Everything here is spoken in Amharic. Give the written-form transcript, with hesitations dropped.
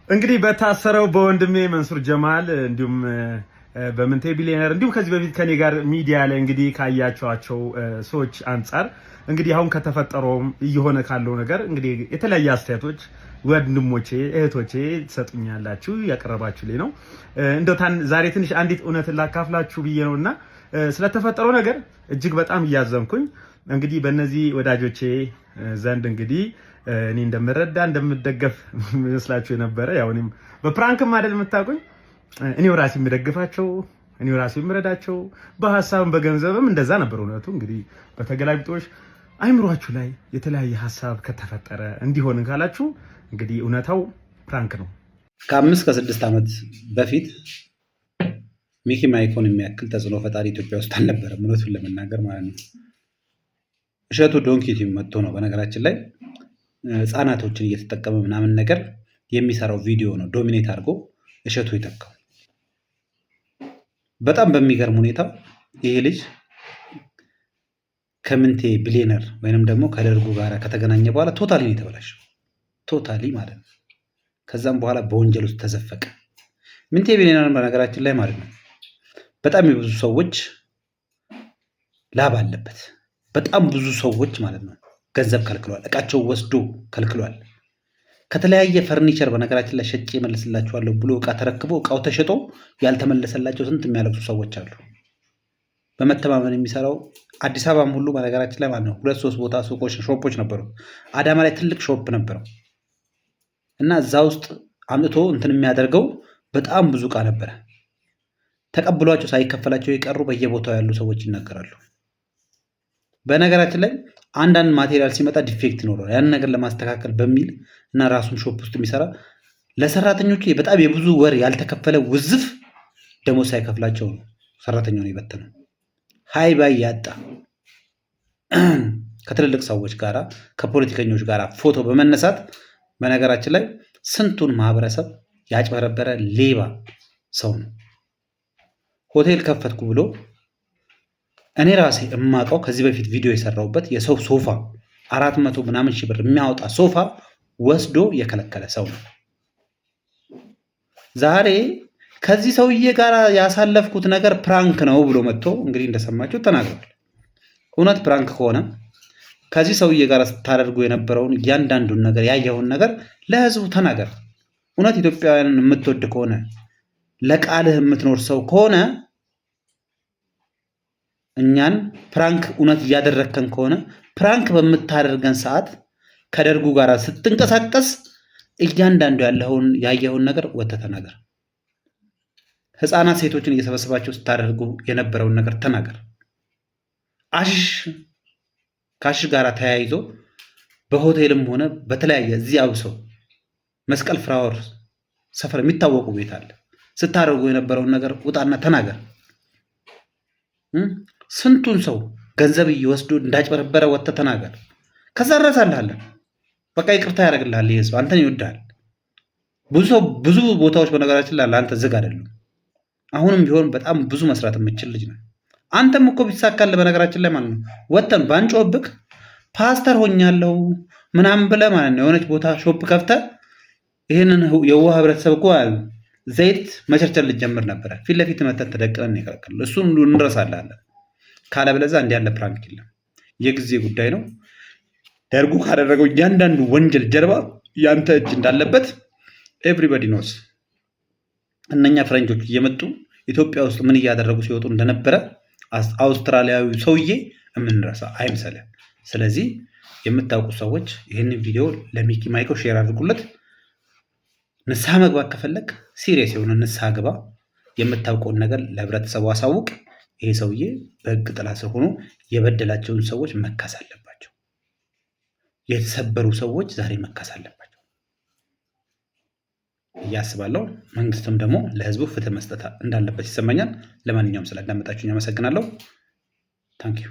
እንግዲህ በታሰረው በወንድሜ መንሱር ጀማል እንዲሁም በምንቴ ቢሊየነር እንዲሁም ከዚህ በፊት ከኔ ጋር ሚዲያ ላይ እንግዲህ ካያቸዋቸው ሰዎች አንፃር እንግዲህ አሁን ከተፈጠረውም እየሆነ ካለው ነገር እንግዲህ የተለያየ አስተያየቶች ወንድሞቼ እህቶቼ ትሰጡኛላችሁ ያቀረባችሁልኝ ነው። እንደው ዛሬ ትንሽ አንዲት እውነት ላካፍላችሁ ብዬ ነውና ስለተፈጠረው ነገር እጅግ በጣም እያዘንኩኝ እንግዲህ በእነዚህ ወዳጆቼ ዘንድ እንግዲህ እኔ እንደምረዳ እንደምደገፍ መስላችሁ የነበረ ያው እኔም በፕራንክም አይደል የምታውቁኝ እኔው ራሴ የምደግፋቸው እኔው ራሴ የምረዳቸው በሐሳብም በገንዘብም እንደዛ ነበር። እውነቱ እንግዲህ በተገላቢጦሽ አይምሯችሁ ላይ የተለያየ ሐሳብ ከተፈጠረ እንዲሆን ካላችሁ እንግዲህ እውነታው ፕራንክ ነው። ከ5-6 ዓመት በፊት ሚኪ ማይኮን የሚያክል ተጽዕኖ ፈጣሪ ኢትዮጵያ ውስጥ አልነበረም፣ እውነቱን ለመናገር ማለት ነው። እሸቱ ዶንኪ ቲም መጥቶ ነው በነገራችን ላይ ህፃናቶችን እየተጠቀመ ምናምን ነገር የሚሰራው ቪዲዮ ነው ዶሚኔት አድርጎ እሸቱ ይተካው። በጣም በሚገርም ሁኔታ ይሄ ልጅ ከምንቴ ቢሊየነር ወይንም ደግሞ ከደርጉ ጋር ከተገናኘ በኋላ ቶታሊ ነው የተበላሸው። ቶታሊ ማለት ነው። ከዛም በኋላ በወንጀል ውስጥ ተዘፈቀ። ምንቴ ቢሊየነር በነገራችን ላይ ማለት ነው በጣም የብዙ ሰዎች ላብ አለበት። በጣም ብዙ ሰዎች ማለት ነው ገንዘብ ከልክሏል፣ እቃቸው ወስዶ ከልክሏል። ከተለያየ ፈርኒቸር በነገራችን ላይ ሸጬ እመልስላችኋለሁ ብሎ እቃ ተረክቦ እቃው ተሸጦ ያልተመለሰላቸው ስንት የሚያለቅሱ ሰዎች አሉ። በመተማመን የሚሰራው አዲስ አበባም ሁሉ በነገራችን ላይ ማለት ነው 2-3 ቦታ ሱቆች ሾፖች ነበሩ። አዳማ ላይ ትልቅ ሾፕ ነበረው እና እዛ ውስጥ አምጥቶ እንትን የሚያደርገው በጣም ብዙ እቃ ነበረ። ተቀብሏቸው ሳይከፈላቸው የቀሩ በየቦታው ያሉ ሰዎች ይናገራሉ። በነገራችን ላይ አንዳንድ ማቴሪያል ሲመጣ ዲፌክት ይኖረዋል። ያን ነገር ለማስተካከል በሚል እና ራሱን ሾፕ ውስጥ የሚሰራ ለሰራተኞቹ በጣም የብዙ ወር ያልተከፈለ ውዝፍ ደሞዝ ሳይከፍላቸው ነው ሰራተኛውን የበተነው። ሃይ ባይ ያጣ ከትልልቅ ሰዎች ጋራ ከፖለቲከኞች ጋራ ፎቶ በመነሳት በነገራችን ላይ ስንቱን ማህበረሰብ ያጭበረበረ ሌባ ሰው ነው። ሆቴል ከፈትኩ ብሎ እኔ ራሴ እማውቀው ከዚህ በፊት ቪዲዮ የሰራሁበት የሰው ሶፋ 400 ምናምን ሺህ ብር የሚያወጣ ሶፋ ወስዶ የከለከለ ሰው ነው። ዛሬ ከዚህ ሰውዬ ጋር ያሳለፍኩት ነገር ፕራንክ ነው ብሎ መጥቶ እንግዲህ እንደሰማችሁ ተናግሯል። እውነት ፕራንክ ከሆነ ከዚህ ሰውዬ ጋር ስታደርጉ የነበረውን እያንዳንዱን ነገር ያየውን ነገር ለህዝቡ ተናገር። እውነት ኢትዮጵያውያንን የምትወድ ከሆነ ለቃልህ የምትኖር ሰው ከሆነ እኛን ፕራንክ እውነት እያደረግከን ከሆነ ፕራንክ በምታደርገን ሰዓት ከደርጉ ጋር ስትንቀሳቀስ እያንዳንዱ ያየኸውን ነገር ወጥተህ ተናገር። ህፃናት ሴቶችን እየሰበሰባቸው ስታደርጉ የነበረውን ነገር ተናገር። ከአሽሽ ጋር ተያይዞ በሆቴልም ሆነ በተለያየ እዚህ አብሰው መስቀል ፍራወር ሰፈር የሚታወቁ ቤት አለ። ስታደርጉ የነበረውን ነገር ውጣና ተናገር። ስንቱን ሰው ገንዘብ እየወስዱ እንዳጭበረበረ ወጥተህ ተናገር። ከዛ እንረሳልሃለን። በቃ ይቅርታ ያደርግልሃል። ይሄ ሰው አንተን ይወዳል። ብዙ ቦታዎች በነገራችን ላይ አንተ ዝግ አይደለም። አሁንም ቢሆን በጣም ብዙ መስራት የምችል ልጅ ነው። አንተም እኮ ቢሳካልህ በነገራችን ላይ ማለት ነው ወጥተን ባንጮህብክ ፓስተር ሆኛለሁ ምናምን ብለህ ማለት ነው የሆነች ቦታ ሾፕ ከፍተህ ይህንን የዋህ ህብረተሰብ እኮ ዘይት መቸርቸር ልጀምር ነበረ። ፊት ለፊት መተን ተደቅነን ይከለክል። እሱን ሁሉ እንረሳለን። ካለበለዛ እንዲህ ያለ ፕራንክ የለም። የጊዜ ጉዳይ ነው። ደርጉ ካደረገው እያንዳንዱ ወንጀል ጀርባ ያንተ እጅ እንዳለበት ኤቭሪባዲ ኖስ። እነኛ ፈረንጆች እየመጡ ኢትዮጵያ ውስጥ ምን እያደረጉ ሲወጡ እንደነበረ አውስትራሊያዊ ሰውዬ የምንረሳ አይምሰልህ። ስለዚህ የምታውቁ ሰዎች ይህንን ቪዲዮ ለሚኪ ማይኮ ሼር አድርጉለት። ንስሐ መግባት ከፈለግ ሲሪየስ የሆነ ንስሐ ግባ። የምታውቀውን ነገር ለህብረተሰቡ አሳውቅ። ይሄ ሰውዬ በህግ ጥላ ስር ሆኖ የበደላቸውን ሰዎች መካስ አለባቸው። የተሰበሩ ሰዎች ዛሬ መካስ አለባቸው እያስባለሁ። መንግስትም ደግሞ ለህዝቡ ፍትህ መስጠት እንዳለበት ይሰማኛል። ለማንኛውም ስላዳመጣችሁኝ አመሰግናለሁ። ታንኪዩ